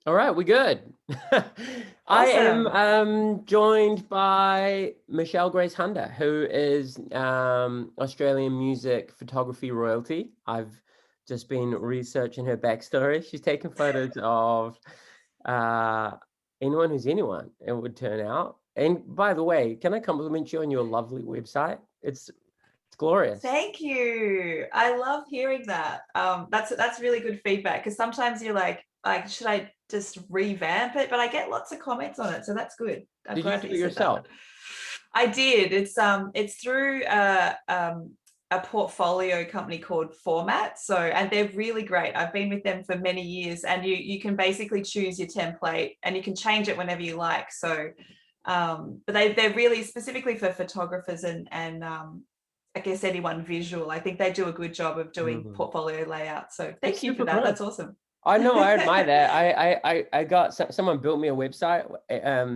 All right, we're good. I am joined by Michelle Grace Hunder, who is Australian music photography royalty. I've just been researching her backstory. She's taken photos of anyone who's anyone, it would turn out. And by the way, can I compliment you on your lovely website? It's glorious. Thank you. I love hearing that. That's really good feedback, because sometimes you're like, should I just revamp it? But I get lots of comments on it, so that's good. I'm Did you glad do that it you said that. yourself? I did. It's through a portfolio company called Format. So, and they're really great. I've been with them for many years, and you can basically choose your template and you can change it whenever you like. So, but they're really specifically for photographers and I guess anyone visual. I think they do a good job of doing portfolio layout. So thank you for that. That's awesome. I know, I admire that. I got someone built me a website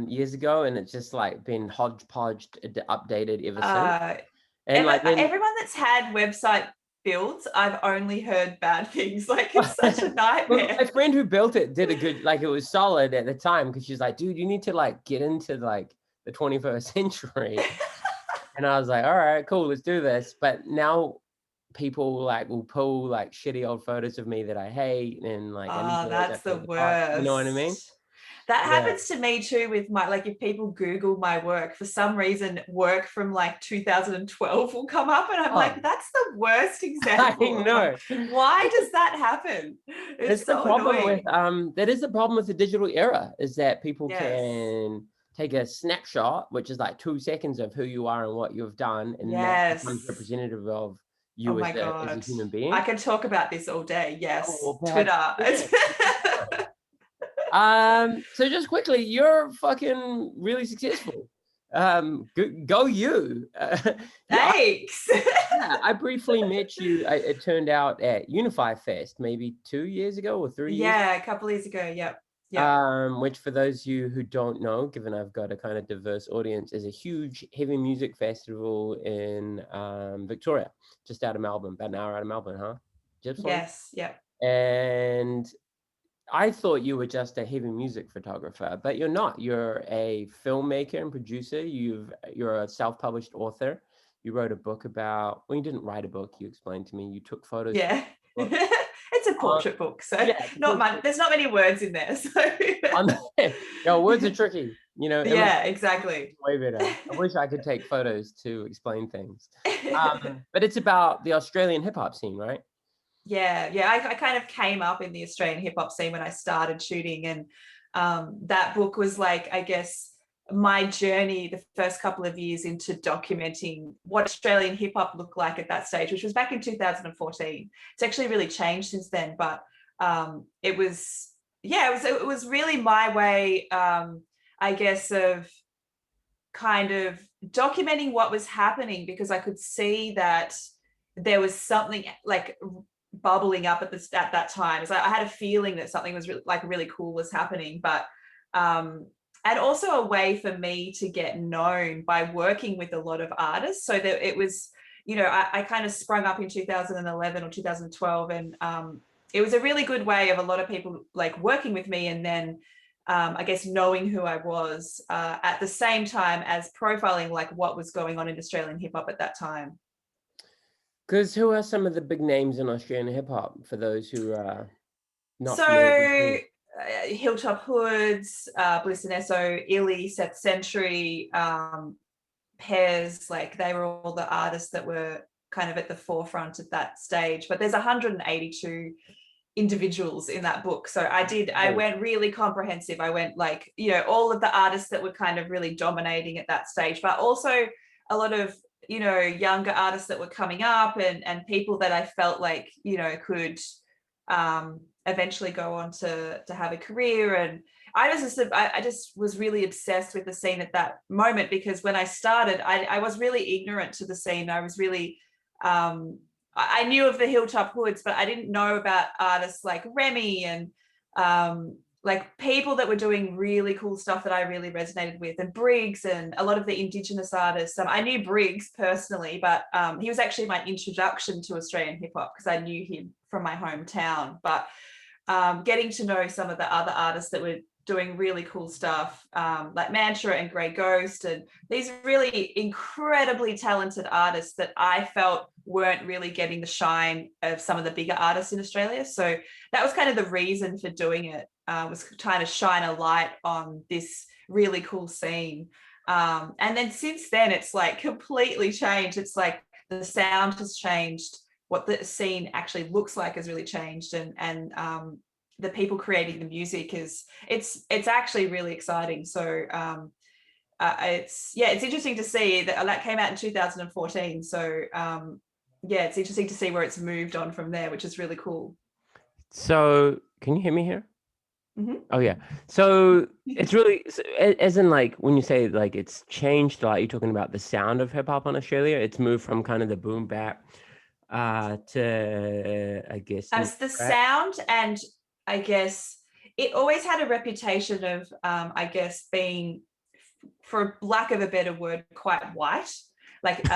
years ago, and it's just like been hodgepodged, updated ever since. And everyone that's had website builds, I've only heard bad things. Like, it's such a nightmare. Well, my friend who built it did a good, like, it was solid at the time, because she's like, dude, you need to like get into like the 21st century. And I was like, all right, cool, let's do this. But now people like will pull like shitty old photos of me that I hate, and like that's the worst. You know what I mean? That happens to me too with my, like, if people Google my work, for some reason, work from like 2012 will come up, and I'm like, that's the worst example. I know. Why does that happen? It's so the problem annoying. with that is the problem with the digital era, is that people can take a snapshot, which is like 2 seconds of who you are and what you've done, and that becomes representative of you as a human being. I can talk about this all day. Yes. Twitter. So just quickly, you're fucking really successful. Go you. Thanks. I briefly met you, it turned out, at Unify Fest maybe 2 years ago or 3 years. Yeah, a couple of years ago. Yep. Which, for those of you who don't know, given I've got a kind of diverse audience, is a huge heavy music festival in Victoria, just out of Melbourne, about an hour out of Melbourne, huh? Yes. Yep. And I thought you were just a heavy music photographer, but you're not. You're a filmmaker and producer. You're a self-published author. You wrote a book about, well, you didn't write a book, you explained to me. You took photos. Yeah. It's a portrait book, so there's not many words in there. So words are tricky, you know. Yeah, exactly. Way better. I wish I could take photos to explain things. But it's about the Australian hip hop scene, right? Yeah. I kind of came up in the Australian hip hop scene when I started shooting, and that book was like, I guess, my journey the first couple of years into documenting what Australian hip hop looked like at that stage, which was back in 2014. It's actually really changed since then, but it was really my way, I guess, of kind of documenting what was happening, because I could see that there was something like bubbling up at that time. So I had a feeling that something was really cool was happening, but and also a way for me to get known by working with a lot of artists. So that it was, I kind of sprung up in 2011 or 2012, and it was a really good way of a lot of people like working with me, and then I guess knowing who I was at the same time as profiling like what was going on in Australian hip hop at that time. Because who are some of the big names in Australian hip hop, for those who are not familiar? Hilltop Hoods, Bliss and Esso, Illy, Seth Century, Pairs, like they were all the artists that were kind of at the forefront at that stage. But there's 182 individuals in that book. So I went really comprehensive. I went like, all of the artists that were kind of really dominating at that stage, but also a lot of, younger artists that were coming up, and people that I felt like, could eventually go on to have a career. And I just was really obsessed with the scene at that moment, because when I started, I was really ignorant to the scene. I was really, I knew of the Hilltop Hoods, but I didn't know about artists like Remy and like people that were doing really cool stuff that I really resonated with, and Briggs and a lot of the Indigenous artists. I knew Briggs personally, but he was actually my introduction to Australian hip hop, because I knew him from my hometown. But getting to know some of the other artists that were doing really cool stuff, like Mantra and Grey Ghost, and these really incredibly talented artists that I felt weren't really getting the shine of some of the bigger artists in Australia. So that was kind of the reason for doing it, was trying to shine a light on this really cool scene. And then since then, it's like completely changed. It's like the sound has changed. What the scene actually looks like has really changed, and the people creating the music it's actually really exciting. So it's interesting to see that came out in 2014. So it's interesting to see where it's moved on from there, which is really cool. So can you hear me here? Mm-hmm. Oh yeah. So it's really, as in like when you say like it's changed a lot, you're talking about the sound of hip hop in Australia. It's moved from kind of the boom bap to I guess as the sound, and I guess it always had a reputation of I guess being, for lack of a better word, quite white, like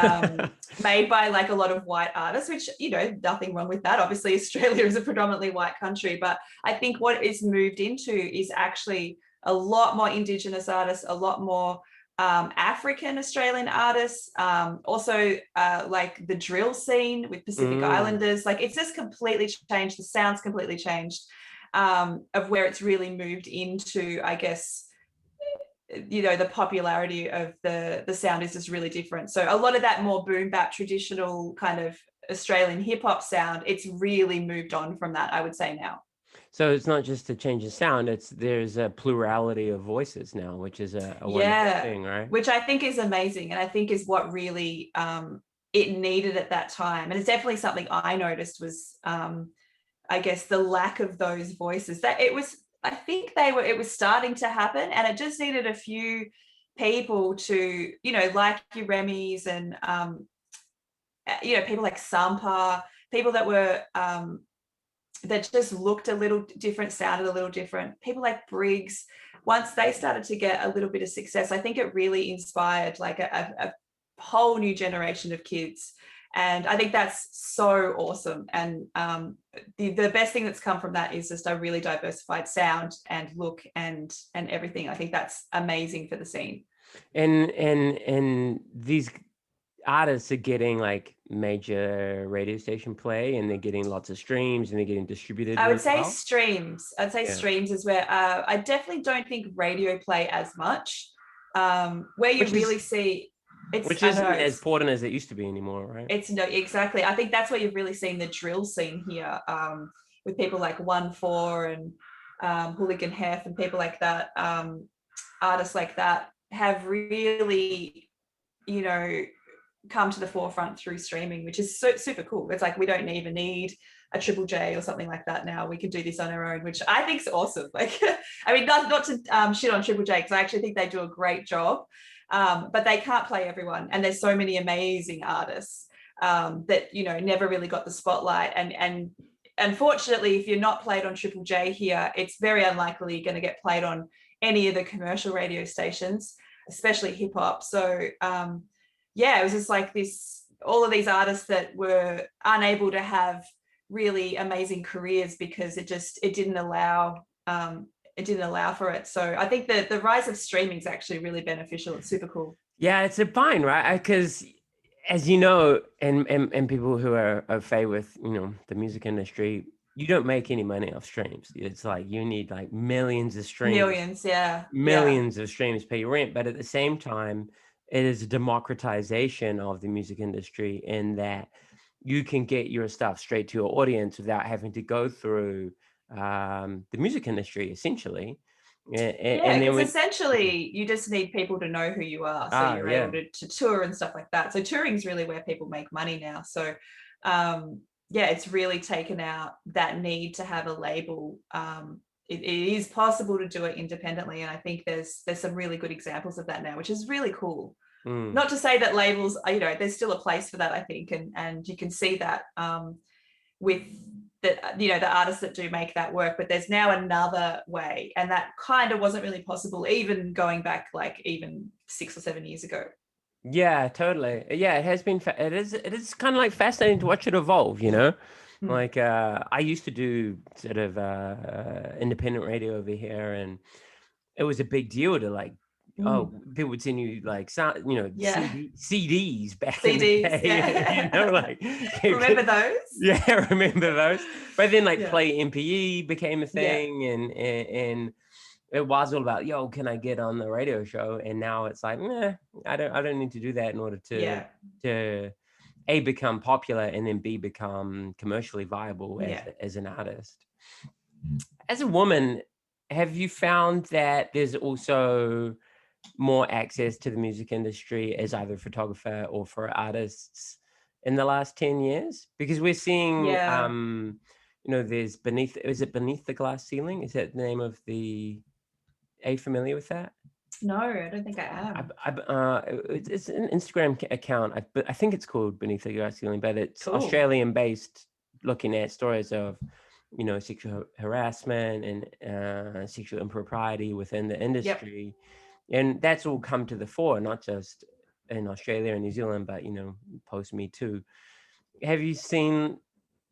made by like a lot of white artists, which, you know, nothing wrong with that. Obviously Australia is a predominantly white country, but I think what it's moved into is actually a lot more Indigenous artists, a lot more African Australian artists, also like the drill scene with Pacific Islanders. Like it's just completely changed. The sound's completely changed, of where it's really moved into, I guess, you know, the popularity of the sound is just really different. So a lot of that more boom bap traditional kind of Australian hip hop sound, it's really moved on from that, I would say now. So it's not just a change of sound, there's a plurality of voices now, which is a wonderful thing, right? Which I think is amazing, and I think is what really it needed at that time. And it's definitely something I noticed was I guess the lack of those voices. That it was starting to happen, and it just needed a few people to, you know, like your Remy's and you know, people like Sampa, people that were that just looked a little different, sounded a little different. People like Briggs, once they started to get a little bit of success, I think it really inspired like a whole new generation of kids. And I think that's so awesome. And the best thing that's come from that is just a really diversified sound and look and everything. I think that's amazing for the scene. And these artists are getting like major radio station play, and they're getting lots of streams, and they're getting distributed. I would say streams. I'd say streams is where I definitely don't think radio play as much. Where you really see which isn't as important as it used to be anymore, right? It's no, exactly. I think that's where you've really seen the drill scene here, with people like 1-4 and Hooligan Hef and people like that, artists like that have really, you know, come to the forefront through streaming, which is super cool. It's like we don't even need a Triple J or something like that now. We can do this on our own, which I think is awesome. Like, I mean, not to shit on Triple J, because I actually think they do a great job. But they can't play everyone, and there's so many amazing artists that, you know, never really got the spotlight, and unfortunately, if you're not played on Triple J here, it's very unlikely you're going to get played on any of the commercial radio stations, especially hip hop. So it was just like all of these artists that were unable to have really amazing careers because it didn't allow for it. So I think that the rise of streaming is actually really beneficial. It's super cool. Yeah, it's a fine, right? Because as you know, and people who are au fait with, you know, the music industry, you don't make any money off streams. It's like you need like millions of streams. Millions of streams pay your rent. But at the same time, it is a democratization of the music industry in that you can get your stuff straight to your audience without having to go through the music industry, essentially. And then essentially you just need people to know who you are, so you're able to tour and stuff like that. So touring is really where people make money now. So it's really taken out that need to have a label. It is possible to do it independently, and I think there's some really good examples of that now, which is really cool. Not to say that labels, you know, there's still a place for that, I think, and you can see that with the, you know, the artists that do make that work. But there's now another way, and that kind of wasn't really possible even going back like even 6 or 7 years ago. Yeah, totally. Yeah, it has been. It is kind of like fascinating to watch it evolve, you know. Like I used to do sort of independent radio over here, and it was a big deal to like, oh, people would send you like sound, Yeah. CDs back in the CDs, day, yeah. like Remember those? yeah, remember those. But then like Yeah. Play MPE became a Yeah. thing, and it was all about, yo, can I get on the radio show? And now it's like, nah, I don't need to do that in order to Yeah. to A, become popular, and then B, become commercially viable as an artist. As a woman, have you found that there's also more access to the music industry as either a photographer or for artists in the last 10 years? Because we're seeing, Yeah. there's is it Beneath the Glass Ceiling? Is that the name of are you familiar with that? No, I don't think I am. It's an Instagram account. I think it's called Beneath the Glass Ceiling, but it's Cool. Australian based, looking at stories of, sexual harassment and sexual impropriety within the industry. Yep. And that's all come to the fore, not just in Australia and New Zealand, but, post Me Too. Have you seen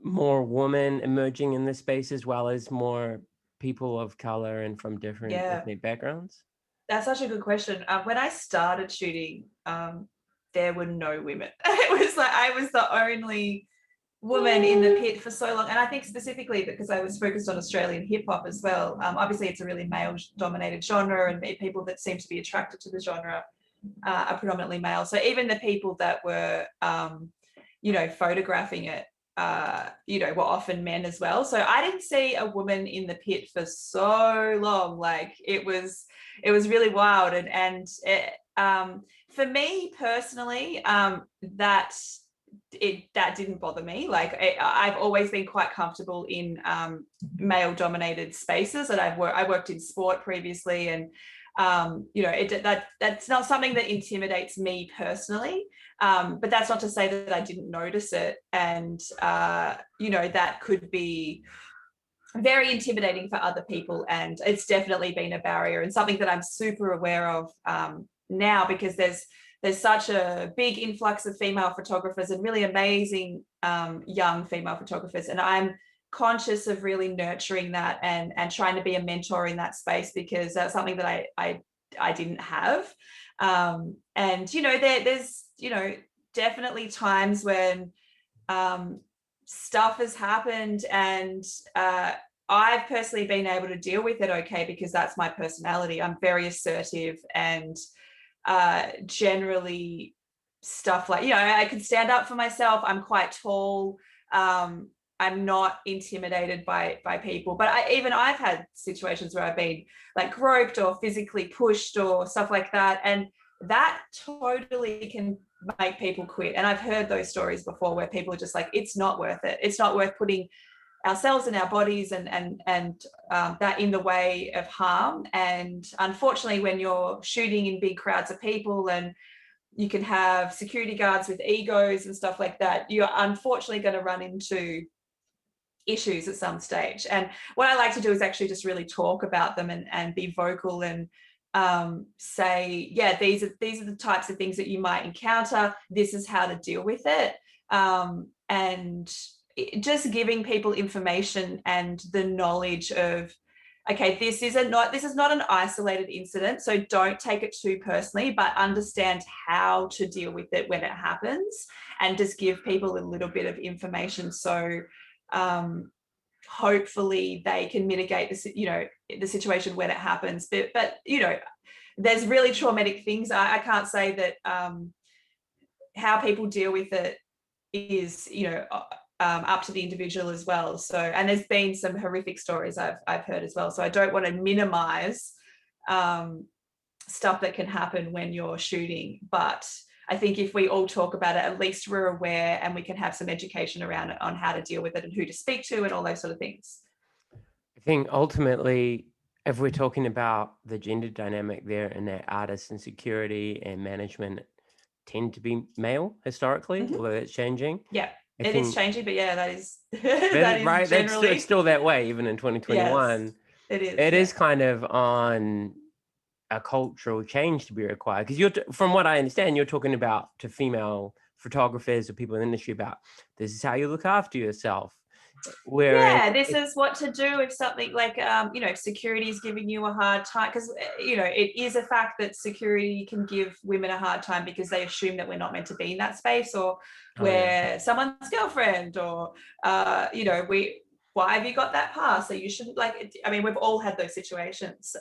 more women emerging in this space, as well as more people of color and from different ethnic backgrounds? That's such a good question. When I started shooting, there were no women. It was like I was the only woman in the pit for so long. And I think specifically because I was focused on Australian hip hop as well. Obviously, it's a really male dominated genre, and people that seem to be attracted to the genre are predominantly male. So even the people that were, photographing it, were often men as well. So I didn't see a woman in the pit for so long. Like it was really wild. And it, for me personally, that didn't bother me. Like I've always been quite comfortable in male dominated spaces, and I worked in sport previously, and that's not something that intimidates me personally. But that's not to say that I didn't notice it. And, that could be very intimidating for other people. And it's definitely been a barrier, and something that I'm super aware of now, because there's such a big influx of female photographers, and really amazing young female photographers. And I'm conscious of really nurturing that and trying to be a mentor in that space, because that's something that I didn't have. And there's definitely times when stuff has happened, and I've personally been able to deal with it okay, because that's my personality. I'm very assertive, and generally stuff like, I can stand up for myself. I'm quite tall. I'm not intimidated by people, but I've had situations where I've been like groped or physically pushed or stuff like that, and that totally can make people quit. And I've heard those stories before, where people are just like, it's not worth it. It's not worth putting ourselves and our bodies and that in the way of harm. And unfortunately, when you're shooting in big crowds of people, and you can have security guards with egos and stuff like that, you're unfortunately going to run into issues at some stage. And what I like to do is actually just really talk about them and be vocal, and say, yeah, these are the types of things that you might encounter. This is how to deal with it. And just giving people information and the knowledge of, okay, this is not an isolated incident, so don't take it too personally, but understand how to deal with it when it happens, and just give people a little bit of information, so hopefully they can mitigate the situation when it happens. But there's really traumatic things. I can't say that how people deal with it is up to the individual as well. So, and there's been some horrific stories I've heard as well. So I don't want to minimize stuff that can happen when you're shooting, but I think if we all talk about it, at least we're aware, and we can have some education around it on how to deal with it and who to speak to and all those sort of things. I think ultimately, if we're talking about the gender dynamic there, and that artists and security and management tend to be male historically, although it's changing. Yeah, it is changing, but yeah, that is right. Generally... It's still that way even in 2021. Yes, it is. It is kind of on a cultural change to be required, because from what I understand, you're talking about to female photographers or people in the industry about, this is how you look after yourself. Yeah, this is what to do if something like, you know, if security is giving you a hard time, because, you know, it is a fact that security can give women a hard time because they assume that we're not meant to be in that space, or we're someone's girlfriend, or, you know, why have you got that pass? So you shouldn't, like, I mean, we've all had those situations.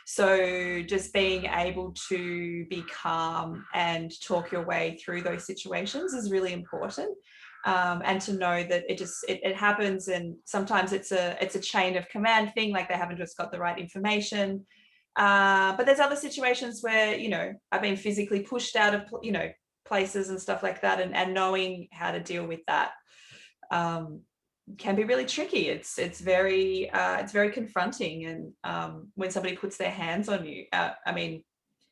So just being able to be calm and talk your way through those situations is really important. And to know that it happens, and sometimes it's a chain of command thing, like they haven't just got the right information. But there's other situations where, you know, I've been physically pushed out of, you know, places and stuff like that, and knowing how to deal with that can be really tricky. It's very confronting, and when somebody puts their hands on you, I mean,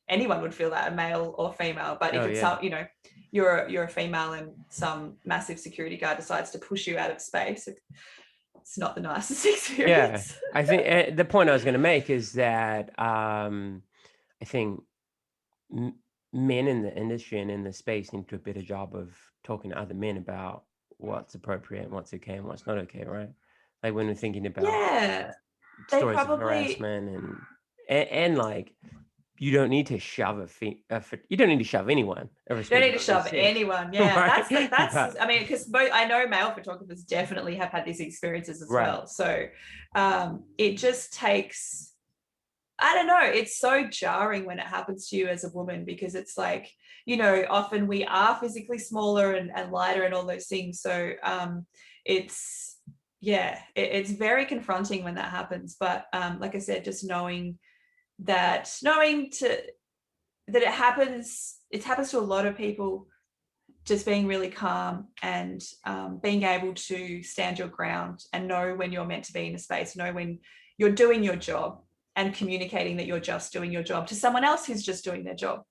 anyone would feel that, a male or female, but if it's you know, you're a female and some massive security guard decides to push you out of space, it's not the nicest experience. Yeah, I think the point I was going to make is that I think men in the industry and in the space need to do a better job of talking to other men about what's appropriate and what's okay and what's not okay, right? Like when we're thinking about stories of harassment and like, you don't need to shove you don't need to shove anyone. You don't need to shove anyone. Yeah, right? that's. I mean, because I know male photographers definitely have had these experiences as well. So it just takes. I don't know. It's so jarring when it happens to you as a woman, because it's like, you know, often we are physically smaller and lighter and all those things. So it's very confronting when that happens. But like I said, just knowing that it happens to a lot of people, just being really calm and being able to stand your ground and know when you're meant to be in a space, know when you're doing your job, and communicating that you're just doing your job to someone else who's just doing their job,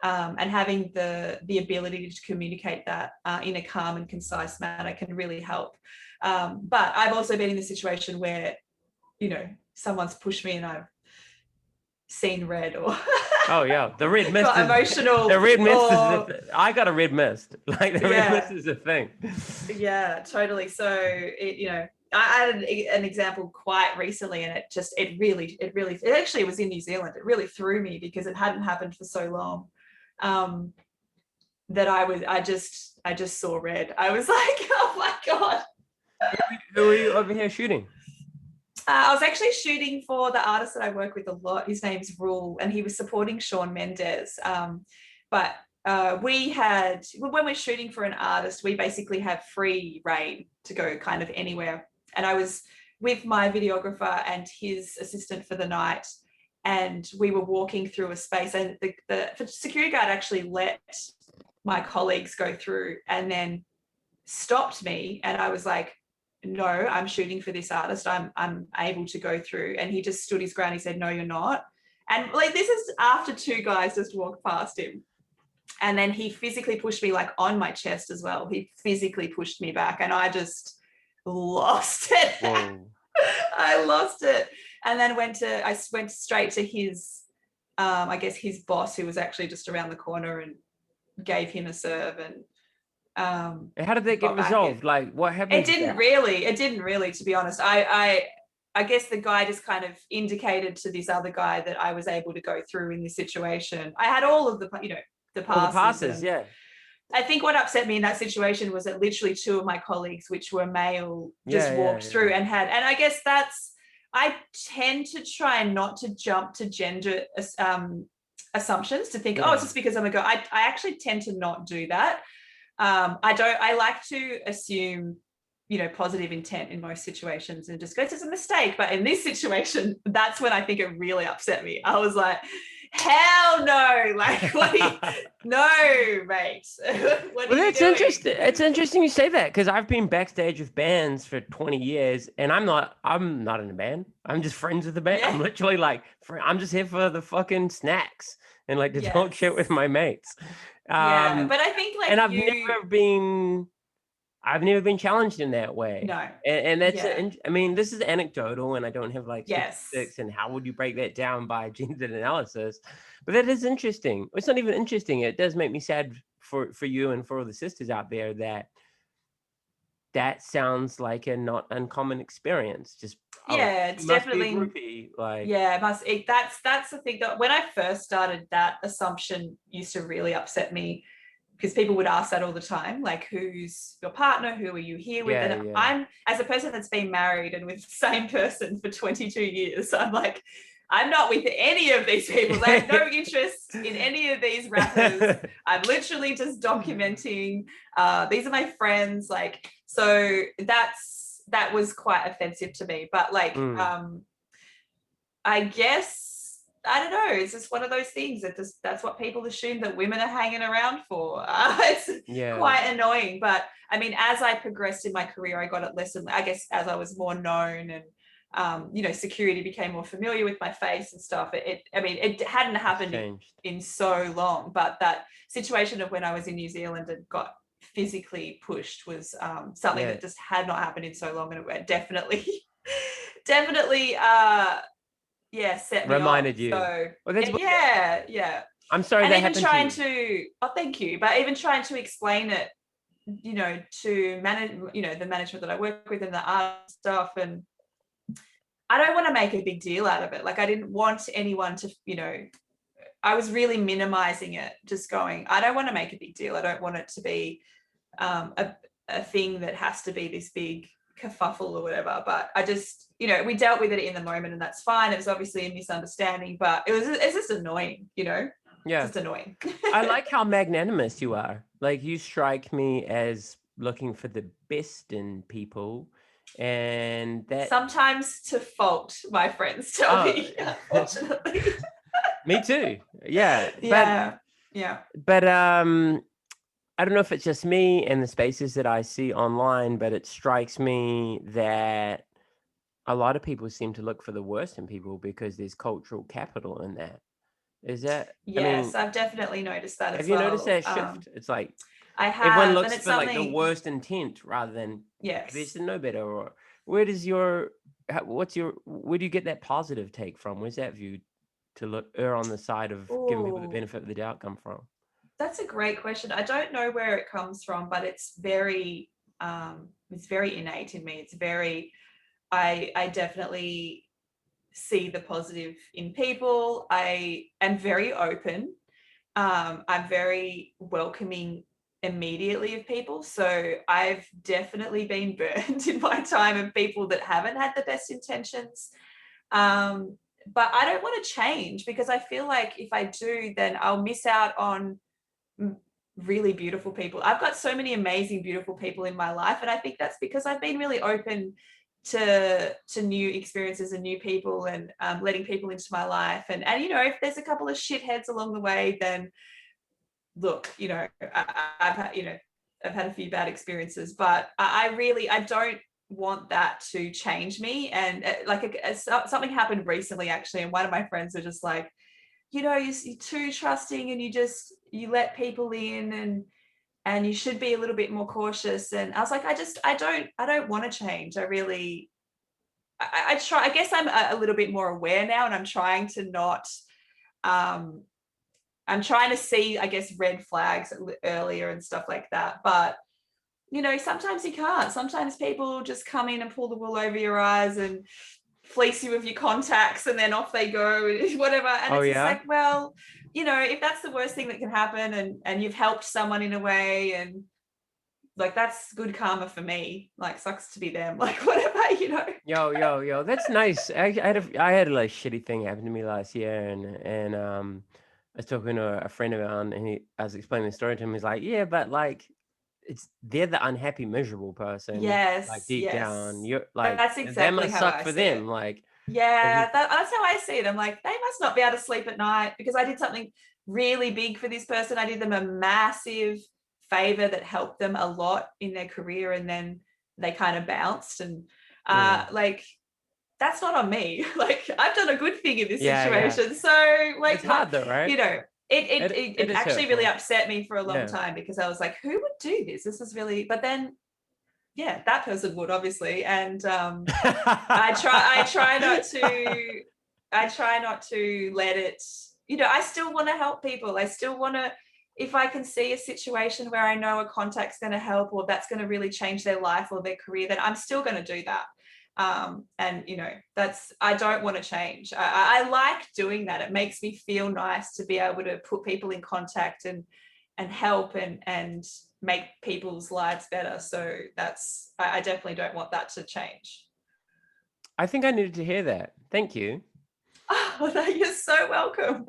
and having the ability to communicate that in a calm and concise manner can really help. But I've also been in the situation where, you know, someone's pushed me and I've seen red, or the red mist got emotional. The red mist I got a red mist. Like the red mist is a thing. Yeah, totally. So you know, I had an example quite recently, and it actually was in New Zealand. It really threw me because it hadn't happened for so long. That I just saw red. I was like, oh my God. Who are you over here shooting? I was actually shooting for the artist that I work with a lot. His name's Ruel, and he was supporting Shawn Mendes. But when we're shooting for an artist, we basically have free reign to go kind of anywhere. And I was with my videographer and his assistant for the night, and we were walking through a space, and the security guard actually let my colleagues go through and then stopped me. And I was like, no, I'm shooting for this artist. I'm able to go through. And he just stood his ground. He said, no, you're not. And like, this is after two guys just walked past him. And then he physically pushed me, like, on my chest as well. He physically pushed me back, and I just lost it. I lost it. And then I went straight to his, I guess his boss, who was actually just around the corner, and gave him a serve. And how did that get resolved? Like, what happened? It didn't really, to be honest. I guess the guy just kind of indicated to this other guy that I was able to go through in this situation. I had all of the, you know, the passes. Yeah. I think what upset me in that situation was that literally two of my colleagues, which were male, just walked through and I guess I tend to try not to jump to gender assumptions, to think, oh, it's just because I'm a girl. I actually tend to not do that. I like to assume, you know, positive intent in most situations, and just go, it's a mistake. But in this situation, that's when I think it really upset me. I was like, hell no, like, no, mate. That's interesting. It's interesting you say that, because I've been backstage with bands for 20 years, and I'm not in a band. I'm just friends with the band. I'm literally like, I'm just here for the fucking snacks and like to talk shit with my mates. But I think, like, and I've never been challenged in that way. No. And that's, I mean, this is anecdotal, and I don't have like statistics and how would you break that down by gendered analysis, but that is interesting. It's not even interesting. It does make me sad for you and for all the sisters out there that that sounds like a not uncommon experience. Just, oh, Yeah, you it's must be a definitely, groupie. Like, yeah, that's the thing that when I first started, that assumption used to really upset me, because people would ask that all the time, like, who's your partner, who are you here with? yeah, And yeah. I'm, as a person that's been married and with the same person for 22 years, I'm like, I'm not with any of these people. I have no interest in any of these rappers. I'm literally just documenting. These are my friends. Like, so that was quite offensive to me. But like, I guess, I don't know. It's just one of those things that just, that's what people assume that women are hanging around for. It's Yeah. quite annoying. But I mean, as I progressed in my career, I got it less, and I guess as I was more known and security became more familiar with my face and stuff. I mean, it hadn't happened in so long, but that situation of when I was in New Zealand and got physically pushed was something that just had not happened in so long, and it definitely, definitely, set me reminded off. you. So Well, that's yeah. I'm sorry And that even happened trying to you. oh, thank you, but even trying to explain it, to manage, the management that I work with and the art stuff, and I don't want to make a big deal out of it. Like, I didn't want anyone to, I was really minimizing it, just going, I don't want to make a big deal. I don't want it to be a thing that has to be this big kerfuffle or whatever. But I just, we dealt with it in the moment, and that's fine. It was obviously a misunderstanding, but it's just annoying, Yeah. Just annoying. I like how magnanimous you are. Like, you strike me as looking for the best in people. And that sometimes to fault, my friends tell me, unfortunately. Me too. Yeah. Yeah. But I don't know if it's just me and the spaces that I see online, but it strikes me that a lot of people seem to look for the worst in people because there's cultural capital in that. Is that? Yes, I've definitely noticed that as have you noticed well. that shift? It's like I everyone have, looks and it's for like the something. worst intent rather than Yes. there's to know better. Or where do you get that positive take from? Where's that view to err on the side of giving people the benefit of the doubt come from? That's a great question. I don't know where it comes from, but it's very innate in me. It's very, I definitely see the positive in people. I am very open. I'm very welcoming immediately of people. So I've definitely been burned in my time of people that haven't had the best intentions. But I don't want to change, because I feel like if I do, then I'll miss out on really beautiful people. I've got so many amazing, beautiful people in my life. And I think that's because I've been really open to new experiences and new people, and letting people into my life. And if there's a couple of shitheads along the way, then look, I've had a few bad experiences, but I don't want that to change me. And something happened recently, actually, and one of my friends are just like, you're too trusting, and you let people in, and you should be a little bit more cautious. And I was like, I don't want to change. I try. I guess I'm a little bit more aware now, and I'm trying to not. I'm trying to see, I guess, red flags earlier and stuff like that. But sometimes you can't. Sometimes people just come in and pull the wool over your eyes and fleece you with your contacts, and then off they go, whatever. And it's just like, well, if that's the worst thing that can happen, and you've helped someone in a way, and like, that's good karma for me. Like, sucks to be them, like, whatever. Yo, that's nice. I had a like shitty thing happen to me last year, and I was talking to a friend of mine, and I was explaining the story to him. He's like, yeah, but like, they're the unhappy, miserable person. Yes, like deep yes. down, you're like, that's that exactly must how suck I for see them. it. Like, Yeah, that's how I see it. I'm like, they must not be able to sleep at night because I did something really big for this person. I did them a massive favor that helped them a lot in their career, and then they kind of bounced. And like, that's not on me. Like, I've done a good thing in this situation. So like, it's hard though, right? It actually really upset me for a long time, because I was like, who would do this? This is really, but then that person would, obviously. And I try not to let it, I still want to help people. I still want to if I can see a situation where I know a contact's going to help, or that's going to really change their life or their career, then I'm still going to do that. And you know, I don't want to change. I like doing that. It makes me feel nice to be able to put people in contact and help and make people's lives better. So I definitely don't want that to change. I think I needed to hear that. Thank you. Oh, you're so welcome.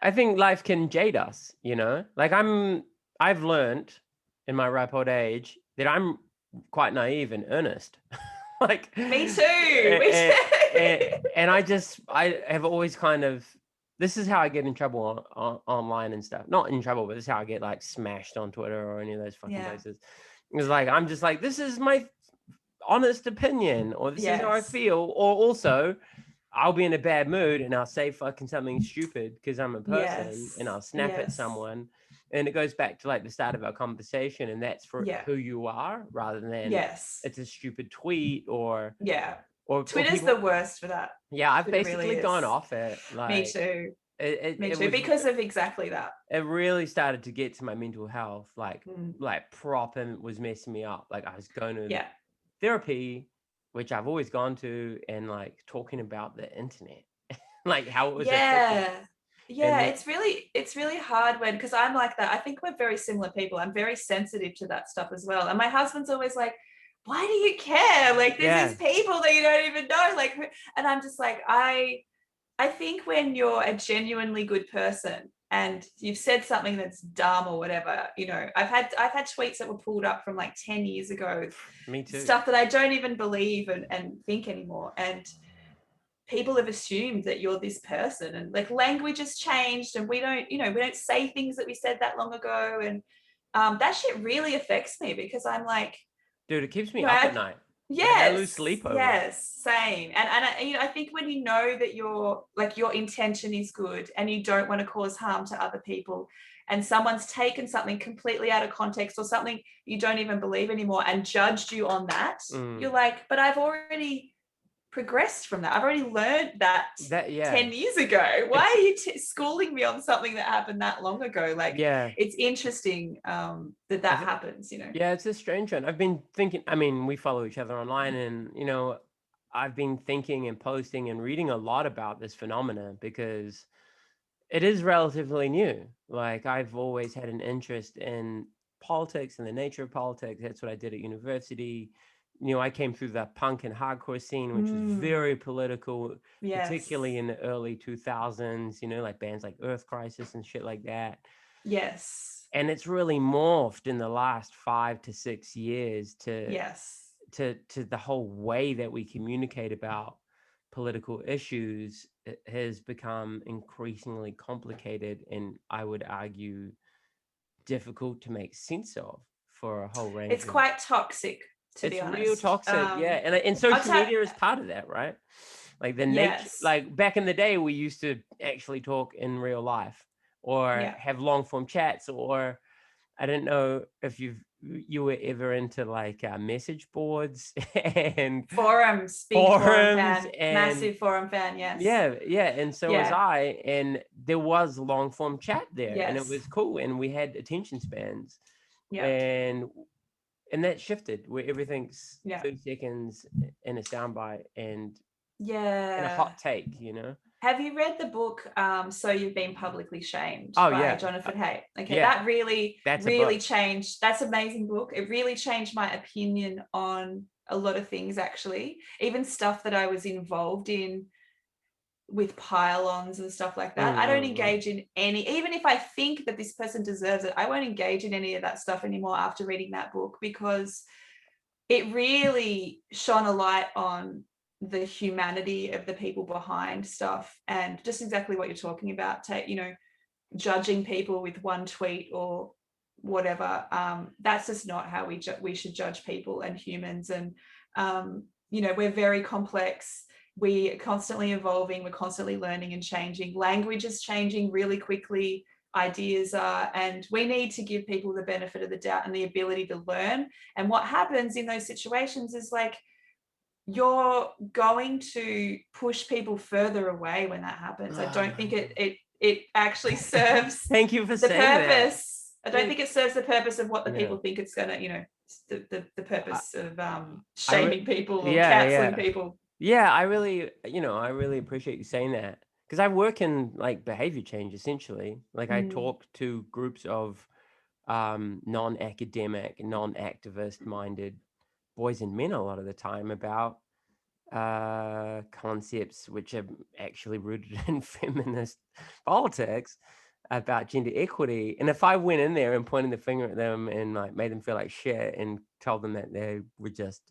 I think life can jade us, you know? Like I've learned in my ripe old age that I'm quite naive and earnest. Like me too. And I have always kind of, this is how I get in trouble online and stuff. Not in trouble, but this is how I get like smashed on Twitter or any of those fucking places. It's like, I'm just like, this is my honest opinion, or this is how I feel, or also I'll be in a bad mood and I'll say fucking something stupid because I'm a person, and I'll snap at someone, and it goes back to like the start of our conversation, and that's for who you are rather than it's a stupid tweet or Twitter's the worst for that. Yeah, I've basically really gone off it. Like, me too. Me too, was, because of exactly that. It really started to get to my mental health, like proper was messing me up. Like I was going to therapy, which I've always gone to, and like talking about the internet, like how it was it's really hard when, because I'm like that. I think we're very similar people. I'm very sensitive to that stuff as well, and my husband's always like, why do you care? Like this is people that you don't even know, like, and I'm just like, I think when you're a genuinely good person and you've said something that's dumb or whatever, you know, I've had tweets that were pulled up from like 10 years ago. Me too. Stuff that I don't even believe and think anymore. And people have assumed that you're this person, and like language has changed, and we don't say things that we said that long ago. And that shit really affects me, because I'm like, dude, it keeps me up at night. Yes. I lose sleep over yes, same. And I think when you know that your intention is good and you don't want to cause harm to other people, and someone's taken something completely out of context or something you don't even believe anymore and judged you on that, you're like, but I've already progressed from that. I've already learned that 10 years ago. Why are you schooling me on something that happened that long ago? Like, it's interesting that happens, you know? Yeah, it's a strange one. I've been thinking, I mean, we follow each other online, and, you know, I've been thinking and posting and reading a lot about this phenomenon because it is relatively new. Like, I've always had an interest in politics and the nature of politics. That's what I did at university. You know, I came through the punk and hardcore scene, which was very political, particularly in the early 2000s, you know, like bands like Earth Crisis and shit like that. Yes. And it's really morphed in the last 5 to 6 years to the whole way that we communicate about political issues. It has become increasingly complicated, and I would argue difficult to make sense of for a whole range. It's quite toxic. To be honest, it's real toxic, and social media is part of that, right? Like the nature, like back in the day, we used to actually talk in real life, or have long form chats, or I don't know if you were ever into like message boards and forums, and massive forum fan, and so was I, and there was long form chat there, and it was cool, and we had attention spans, and that shifted where everything's 30 seconds in a soundbite and a hot take, you know. Have you read the book So You've Been Publicly Shamed by Jonathan Haidt? Okay, that really changed. That's an amazing book. It really changed my opinion on a lot of things, actually. Even stuff that I was involved in with pile-ons and stuff like that. I don't engage in any, even if I think that this person deserves it, I won't engage in any of that stuff anymore after reading that book, because it really shone a light on the humanity of the people behind stuff, and just exactly what you're talking about, you know, judging people with one tweet or whatever. That's just not how we should judge people and humans. And you know, we're very complex. We are constantly evolving. We're constantly learning and changing. Language is changing really quickly. Ideas are, and we need to give people the benefit of the doubt and the ability to learn. And what happens in those situations is, like, you're going to push people further away when that happens. I don't think it it actually serves Thank you for the saying purpose. that. I don't think it serves the purpose of what the Yeah. people think it's gonna, the purpose of I shaming people or yeah, canceling yeah. people. Yeah, I really appreciate you saying that, because I work in like behavior change essentially. Like I talk to groups of non-academic, non-activist minded boys and men a lot of the time about concepts which are actually rooted in feminist politics about gender equity. And if I went in there and pointed the finger at them and like made them feel like shit and told them that they were just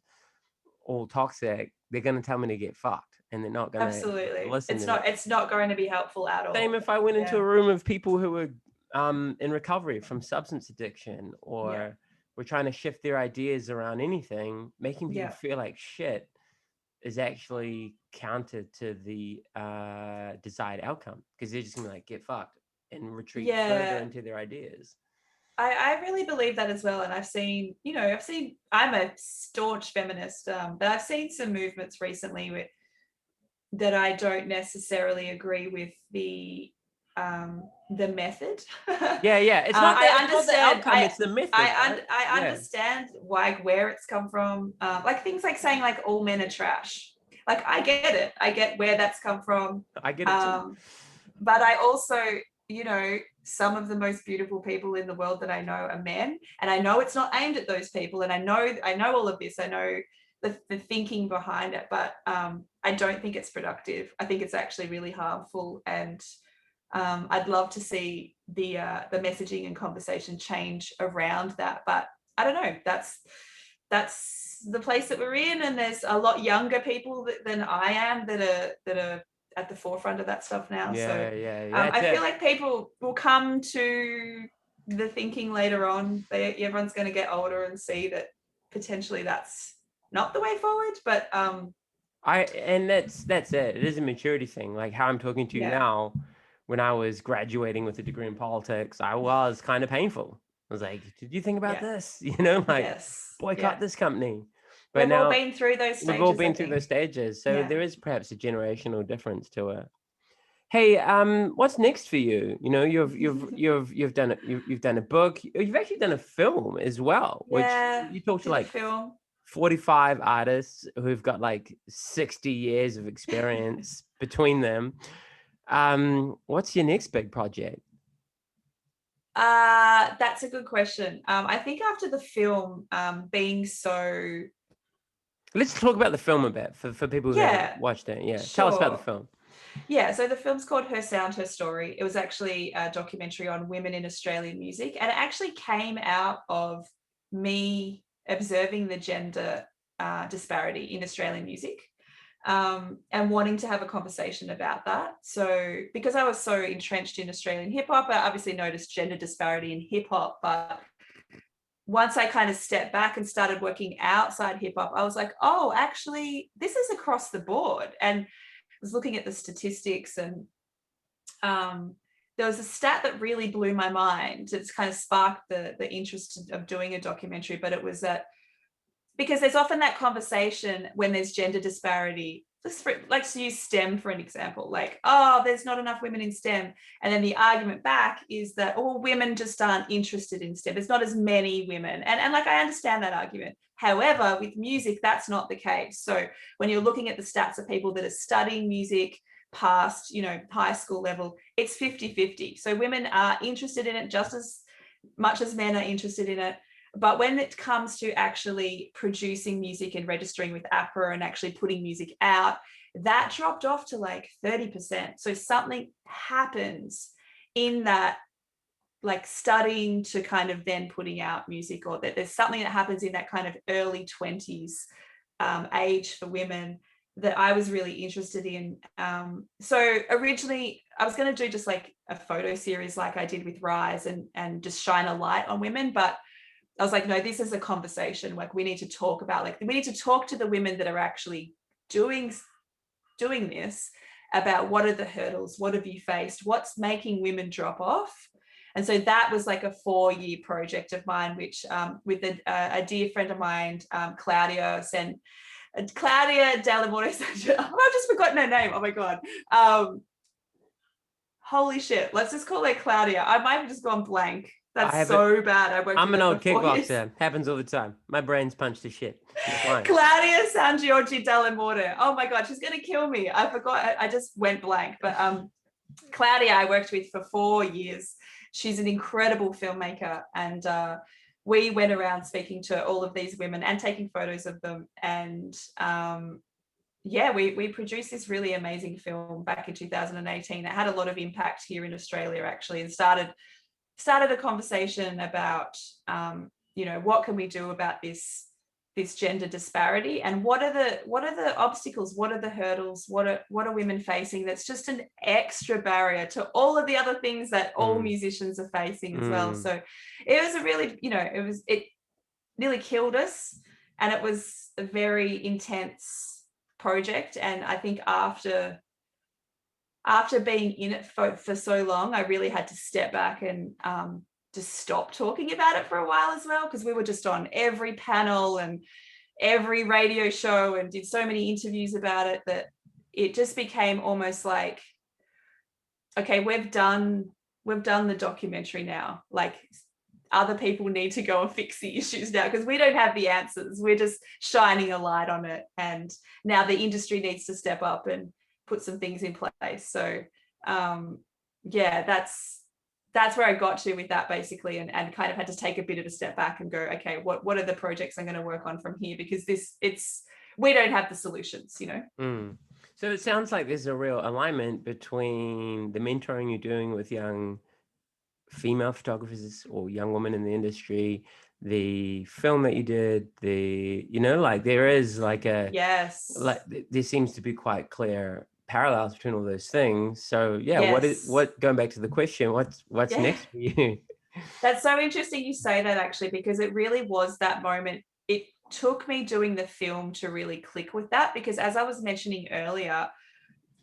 all toxic, they're going to tell me to get fucked, and they're not going to Absolutely. listen It's to not that. it's not going to be helpful at all. Same if I went into Yeah. a room of people who were in recovery from substance addiction, or Yeah. we're trying to shift their ideas around anything, making people Yeah. feel like shit is actually counter to the desired outcome, because they're just gonna like get fucked and retreat further Yeah. into their ideas. I really believe that as well. And I'm a staunch feminist, but I've seen some movements recently that I don't necessarily agree with the method. Yeah, it's not I it's not the understand. outcome, it's the method, right? I understand where it's come from. Like things like saying like all men are trash. Like I get it. I get where that's come from. I get it too. But I also, some of the most beautiful people in the world that I know are men, and I know it's not aimed at those people, and I know all of this. I know the thinking behind it, but I don't think it's productive. I think it's actually really harmful, and I'd love to see the messaging and conversation change around that. But I don't know. That's the place that we're in, and there's a lot younger people than I am that are at the forefront of that stuff now. Yeah, So yeah. I feel like people will come to the thinking later on. Everyone's going to get older and see that potentially that's not the way forward. But and that's it. It is a maturity thing. Like how I'm talking to you yeah, now, when I was graduating with a degree in politics, I was kind of painful. I was like, did you think about yeah, this? Like yes, boycott yeah. this company. But We've all now been through those we've all stages, I been through think. those stages. So Yeah. there is perhaps a generational difference to it. Hey, what's next for you? You've done it. You've done a book. You've actually done a film as well, which Yeah, you talked to did a like film. 45 artists who've got like 60 years of experience between them. What's your next big project? That's a good question. I think after the film being so... Let's talk about the film a bit for people who haven't Yeah, watched it. Yeah, tell us about the sure. film. Yeah, so the film's called Her Sound, Her Story. It was actually a documentary on women in Australian music, and it actually came out of me observing the gender disparity in Australian music, and wanting to have a conversation about that. So because I was so entrenched in Australian hip hop, I obviously noticed gender disparity in hip hop, but once I kind of stepped back and started working outside hip hop, I was like, oh, actually, this is across the board. And was looking at the statistics, and there was a stat that really blew my mind. It's kind of sparked the interest of doing a documentary, but it was that because there's often that conversation when there's gender disparity. Let's use STEM for an example, like, oh, there's not enough women in STEM. And then the argument back is that, oh, women just aren't interested in STEM. There's not as many women. And like, I understand that argument. However, with music, that's not the case. So when you're looking at the stats of people that are studying music past, high school level, it's 50-50. So women are interested in it just as much as men are interested in it. But when it comes to actually producing music and registering with APRA and actually putting music out, that dropped off to like 30%. So something happens in that, like studying to kind of then putting out music, or that there's something that happens in that kind of early 20s age for women that I was really interested in. So originally I was going to do just like a photo series like I did with Rise and just shine a light on women, but I was like, no, this is a conversation. Like we need to talk about, like, we need to talk to the women that are actually doing this, about what are the hurdles, what have you faced, what's making women drop off. And so that was like a 4-year project of mine, which with a dear friend of mine, Claudia Delamore, I've just forgotten her name. Oh my God. Holy shit. Let's just call her Claudia. I might have just gone blank. That's haven't. so bad. I worked I'm with an her old for 4 years. kickboxer. Happens all the time. My brain's punched to shit. You're fine. Claudia San Giorgi Dell'Amore. Oh my God, she's going to kill me. I forgot. I just went blank. But Claudia, I worked with for 4 years. She's an incredible filmmaker. And we went around speaking to all of these women and taking photos of them. And yeah, we produced this really amazing film back in 2018. It had a lot of impact here in Australia, actually, and started a conversation about, you know, what can we do about this gender disparity, and what are the obstacles, what are the hurdles, what are women facing that's just an extra barrier to all of the other things that all musicians are facing as well. So it was a really, you know, it nearly killed us, and it was a very intense project. And I think after being in it for so long, I really had to step back and just stop talking about it for a while as well, because we were just on every panel and every radio show and did so many interviews about it that it just became almost like, okay, we've done the documentary now. Like, other people need to go and fix the issues now, because we don't have the answers. We're just shining a light on it. And now the industry needs to step up and put some things in place. So yeah, that's where I got to with that, basically, and kind of had to take a bit of a step back and go, okay, what are the projects I'm going to work on from here? Because we don't have the solutions, you know. So it sounds like there's a real alignment between the mentoring you're doing with young female photographers or young women in the industry, the film that you did, you know, like there is like yes, like there seems to be quite clear parallels between all those things. So yeah, yes. what going back to the question, what's next for you? That's so interesting you say that, actually, because it really was that moment. It took me doing the film to really click with that, because as I was mentioning earlier,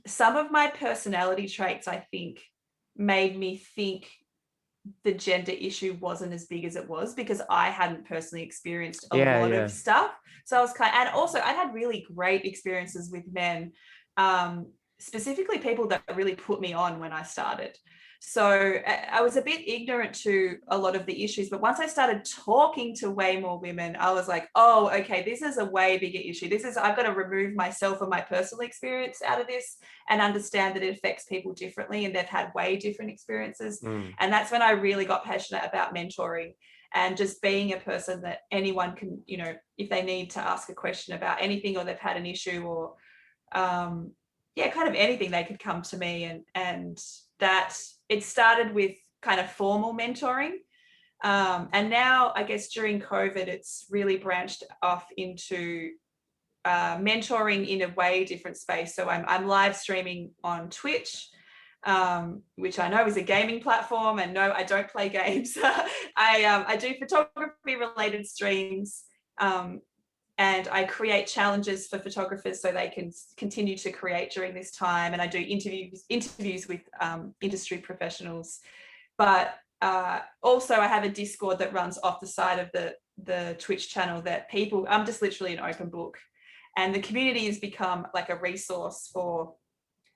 some of my personality traits, I think, made me think the gender issue wasn't as big as it was, because I hadn't personally experienced a lot of stuff. So I was and also I had really great experiences with men, specifically people that really put me on when I started. So I was a bit ignorant to a lot of the issues, but once I started talking to way more women, I was like, oh, okay, this is a way bigger issue. I've got to remove myself and my personal experience out of this and understand that it affects people differently, and they've had way different experiences. And that's when I really got passionate about mentoring and just being a person that anyone can, you know, if they need to ask a question about anything, or they've had an issue, or yeah, kind of anything, they could come to me. And that it started with kind of formal mentoring. And now, I guess during COVID, it's really branched off into mentoring in a way different space. So I'm live streaming on Twitch, which I know is a gaming platform. And no, I don't play games. I do photography related streams. And I create challenges for photographers so they can continue to create during this time. And I do interviews with industry professionals. But also I have a Discord that runs off the side of the Twitch channel that I'm just literally an open book. And the community has become like a resource for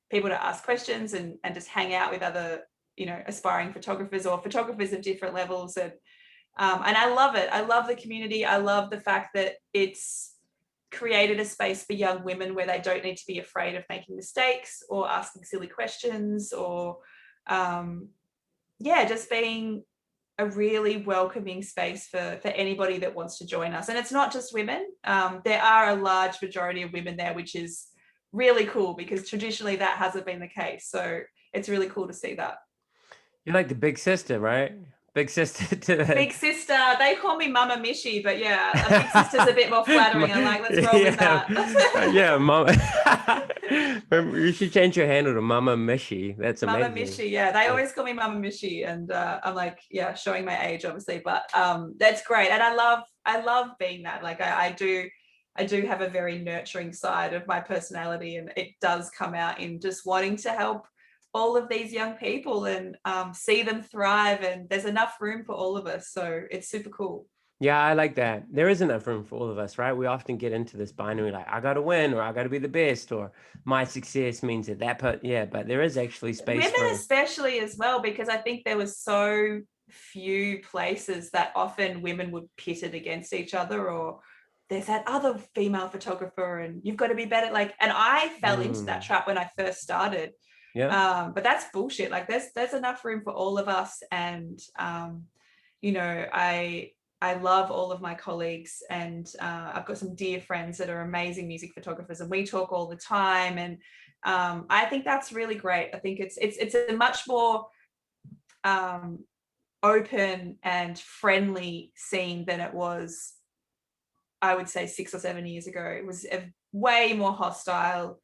people to ask questions and just hang out with other, you know, aspiring photographers or photographers of different levels. And I love it. I love the community. I love the fact that it's created a space for young women where they don't need to be afraid of making mistakes or asking silly questions, or just being a really welcoming space for anybody that wants to join us. And it's not just women. There are a large majority of women there, which is really cool, because traditionally that hasn't been the case. So it's really cool to see that. You're like the big sister, right? Big sister to the... Big sister. They call me Mama Mishi, but yeah, a big sister's a bit more flattering. I'm like, let's roll with that. Yeah, Mama. You should change your handle to Mama Mishi. That's amazing. Mama Mishi, yeah. They always call me Mama Mishi, and I'm like, yeah, showing my age, obviously, but that's great. And I love being that. Like I do have a very nurturing side of my personality, and it does come out in just wanting to help all of these young people and see them thrive, and there's enough room for all of us, so it's super cool. Yeah, I like that. There isn't enough room for all of us, right? We often get into this binary, like, I got to win, or I got to be the best, or my success means that yeah, but there is actually space Women for, especially as well, because I think there was so few places that often women would pit it against each other, or there's that other female photographer and you've got to be better. Like, and I fell into that trap when I first started. yeah. But that's bullshit. Like there's enough room for all of us. And, you know, I love all of my colleagues, and I've got some dear friends that are amazing music photographers, and we talk all the time. And I think that's really great. I think it's a much more open and friendly scene than it was, I would say, 6 or 7 years ago. It was way more hostile,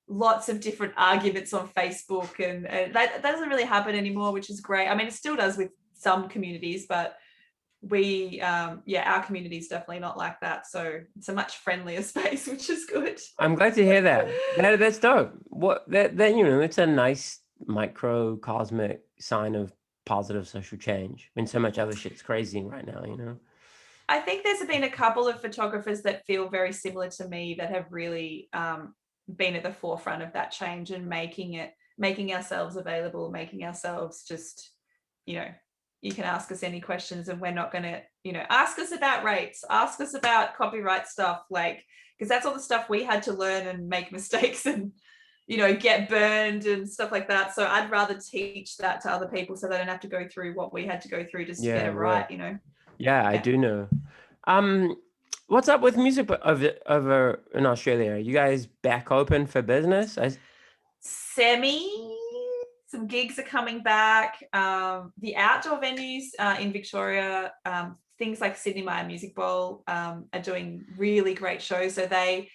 lots of different arguments on Facebook, and that doesn't really happen anymore, which is great. I mean, it still does with some communities, but our community is definitely not like that. So it's a much friendlier space, which is good. I'm glad to hear that. That's dope. That you know, it's a nice microcosmic sign of positive social change when so much other shit's crazy right now, you know. I think there's been a couple of photographers that feel very similar to me that have really been at the forefront of that change and making ourselves available, making ourselves just, you know, you can ask us any questions and we're not going to, you know, ask us about rates, ask us about copyright stuff, like, because that's all the stuff we had to learn and make mistakes and, you know, get burned and stuff like that. So I'd rather teach that to other people so they don't have to go through what we had to go through just to get it right, you know. Yeah, I do know. What's up with music over in Australia? Are you guys back open for business? Some gigs are coming back. The outdoor venues in Victoria, things like Sydney Myer Music Bowl, are doing really great shows. So they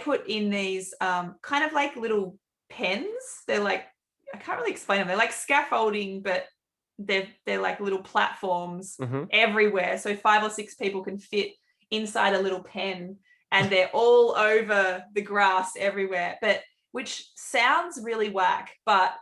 put in these kind of like little pens. They're like, I can't really explain them. They're like scaffolding, but they're like little platforms everywhere. So 5 or 6 people can fit inside a little pen, and they're all over the grass everywhere. But which sounds really whack, but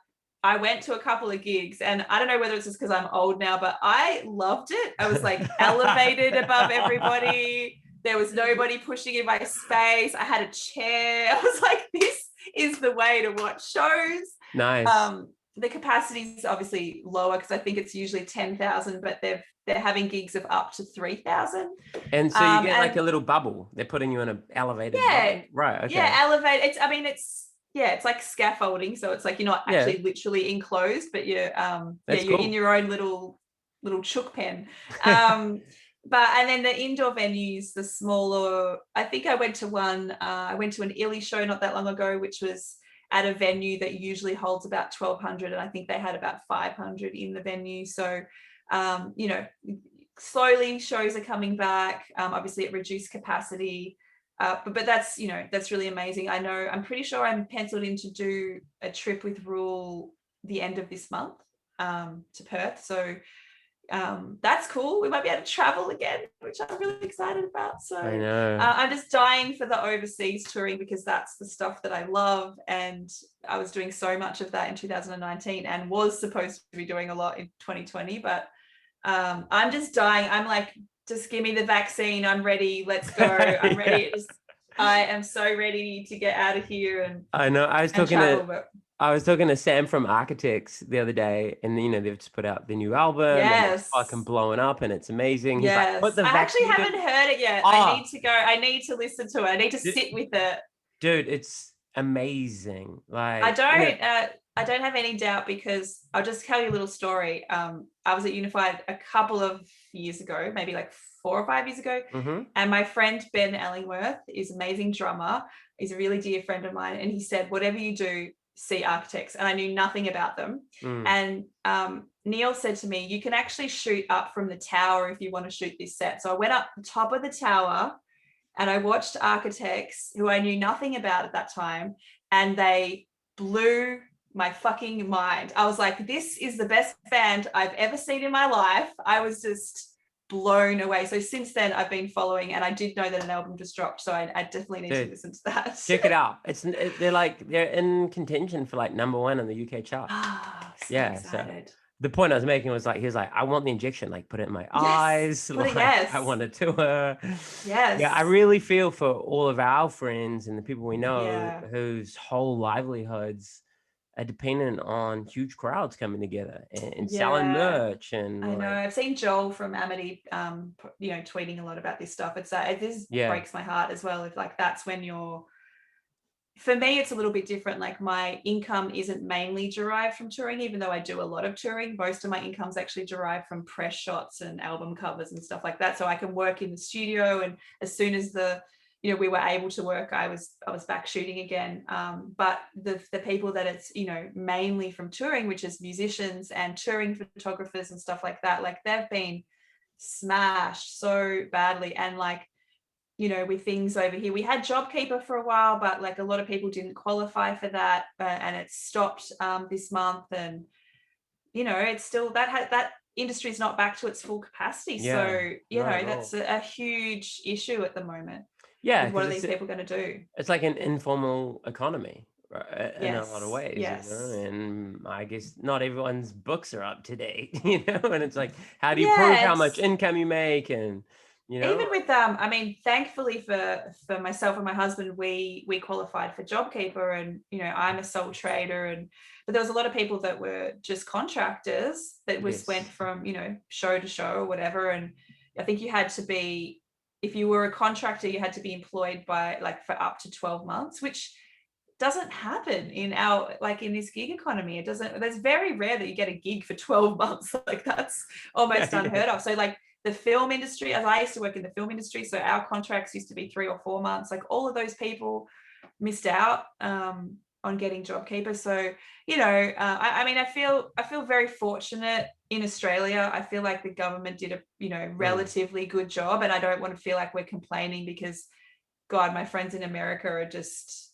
I went to a couple of gigs, and I don't know whether it's just because I'm old now, but I loved it. I was like elevated above everybody. There was nobody pushing in my space. I had a chair. I was like, this is the way to watch shows. Nice. The capacity is obviously lower because I think it's usually 10,000, but they're having gigs of up to 3,000. And so you get like a little bubble. They're putting you in an elevated bubble. Right. Okay. Yeah, elevated. It's like scaffolding. So it's like you're not actually literally enclosed, but you're you're in your own little chook pen. And then the indoor venues, the smaller, I think I went to one, I went to an Illy show not that long ago, which was at a venue that usually holds about 1,200, and I think they had about 500 in the venue. So, you know, slowly shows are coming back, obviously at reduced capacity, but that's, you know, that's really amazing. I'm pretty sure I'm penciled in to do a trip with Ruel the end of this month to Perth. So that's cool. We might be able to travel again, which I'm really excited about. So I know. I'm just dying for the overseas touring because that's the stuff that I love, and I was doing so much of that in 2019 and was supposed to be doing a lot in 2020, but I'm just dying. I'm like, just give me the vaccine. I'm ready. Let's go. I'm ready. I am so ready to get out of here. And I know. I was talking to Sam from Architects the other day, and you know, they've just put out the new album. Yes. And it's fucking blowing up and it's amazing. Yes. He's like, I actually haven't heard it yet. I need to go. I need to listen to it. I need to sit with it. Dude, it's amazing. Like I don't have any doubt, because I'll just tell you a little story. I was at Unified a couple of years ago, maybe like 4 or 5 years ago. And my friend Ben Ellingworth is an amazing drummer. He's a really dear friend of mine. And he said, whatever you do, see Architects. And I knew nothing about them. And Neil said to me, you can actually shoot up from the tower if you want to shoot this set. So I went up the top of the tower and I watched Architects, who I knew nothing about at that time. And they blew my fucking mind. I was like, this is the best band I've ever seen in my life. I was just blown away. So since then I've been following, and I did know that an album just dropped, so I definitely need to listen to that. Check it out. They're in contention for like #1 in the UK chart. So excited. the point I was making was like, he was like, I want the injection, like put it in my Yes. eyes. But Like I yes. want a tour. Yeah, I Yes. really feel for all of our friends and the people we know Yeah. whose whole livelihoods are dependent on huge crowds coming together and selling Yeah. merch and I know. like, I've seen Joel from Amity, tweeting a lot about this stuff. It this yeah, breaks my heart as well. If like that's when you're, for me, it's a little bit different. Like my income isn't mainly derived from touring, even though I do a lot of touring. Most of my income's actually derived from press shots and album covers and stuff like that. So I can work in the studio, and as soon as we were able to work, I was back shooting again. But the people that it's mainly from touring, which is musicians and touring photographers and stuff like that, like they've been smashed so badly. And like, with things over here, we had JobKeeper for a while, but like a lot of people didn't qualify for that, and it stopped this month. And it's still that industry is not back to its full capacity. yeah, So not at that's all. a huge issue at the moment. Yeah, With what because are these people going to do? it's like an informal economy, right, in a lot of Yes, ways, yes, and I guess not everyone's books are up to date, and it's like, how do you prove yeah. how much It's income you make? And even with I mean, thankfully for myself and my husband, we qualified for JobKeeper, and I'm a sole trader, but there was a lot of people that were just contractors that went yes, from show to show or whatever. And I think you had to be, if you were a contractor, you had to be employed by like for up to 12 months, which doesn't happen in this gig economy. It doesn't, that's very rare that you get a gig for 12 months. Like that's yeah, almost yeah, unheard of. So like the film industry, as I used to work in the film industry, so our contracts used to be 3 or 4 months. Like all of those people missed out on getting JobKeeper. So I mean, I feel very fortunate in Australia. I feel like the government did a relatively good job, and I don't want to feel like we're complaining, because God, my friends in America are just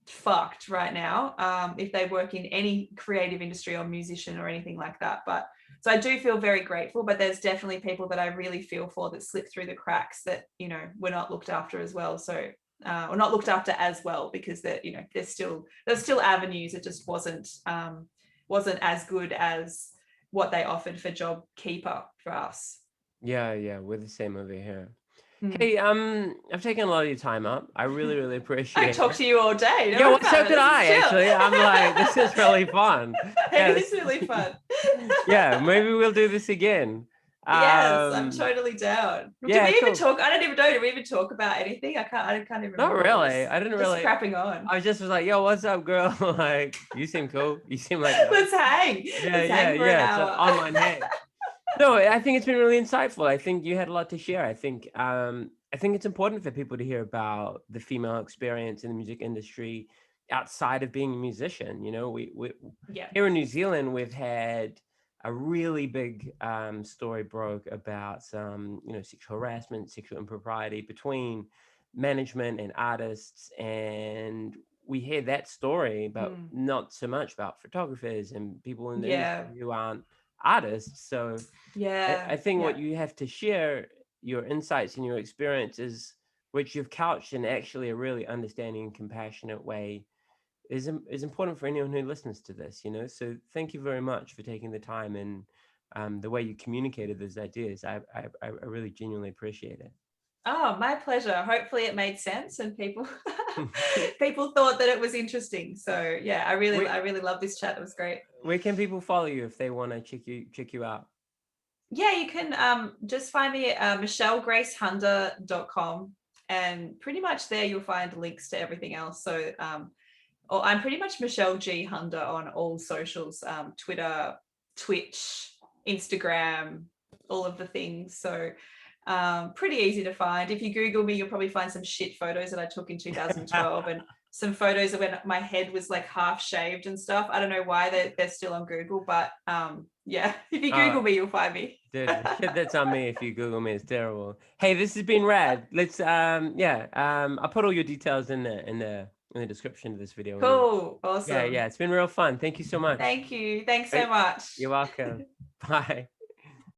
fucked right now if they work in any creative industry or musician or anything like that. But so I do feel very grateful, but there's definitely people that I really feel for that slip through the cracks, that were not looked after as well. So or not looked after as well, because there's still avenues. It just wasn't as good as what they offered for JobKeeper for us. yeah, we're the same over here. Hmm. Hey, I've taken a lot of your time up. I really, really I appreciate talk it. to you all day. Yeah, Don't well, worry so about could it. This is I chill. actually. I'm like, this is really fun. Yeah, It is really fun. yeah, maybe we'll do this again. Yes, I'm totally down. Did Yeah, we even cool. talk? I don't even know. Did we even talk about anything? I can't even Not remember. It really. was I didn't just really. crapping on. I just was like, yo, what's up, girl? Like, you seem cool. You seem like that. Let's hang. Yeah, Let's yeah, hang for an yeah. It's an hour. online hang. No, I think it's been really insightful. I think you had a lot to share. I think it's important for people to hear about the female experience in the music industry outside of being a musician. We Yeah. here in New Zealand, we've had a really big story broke about some, sexual harassment, sexual impropriety between management and artists, and we hear that story, but Mm. not so much about photographers and people in the Yeah. industry who aren't artists. So Yeah. I think what Yeah. you have to share, your insights and your experiences, which you've couched in actually a really understanding and compassionate way, is important for anyone who listens to this. So thank you very much for taking the time and the way you communicated those ideas. I really genuinely appreciate it. Oh, my pleasure. Hopefully it made sense and people people thought that it was interesting. So yeah, I where, really love this chat. It was great. where can people follow you if they want to check you out? Yeah, you can just find me at michellegracehunder.com, and pretty much there you'll find links to everything else. So or I'm pretty much Michelle G Hunder on all socials, Twitter, Twitch, Instagram, all of the things. So pretty easy to find. If you Google me, you'll probably find some shit photos that I took in 2012 and some photos of when my head was like half shaved and stuff. I don't know why they're still on Google, but yeah, if you Google me, you'll find me. Dude, the shit that's on me if you Google me is terrible. Hey, this has been rad. Let's I'll put all your details in the description of this video anyway. Cool. Awesome. Yeah, it's been real fun. Thank you so much. Thank you. Thanks so much. You're welcome. Bye.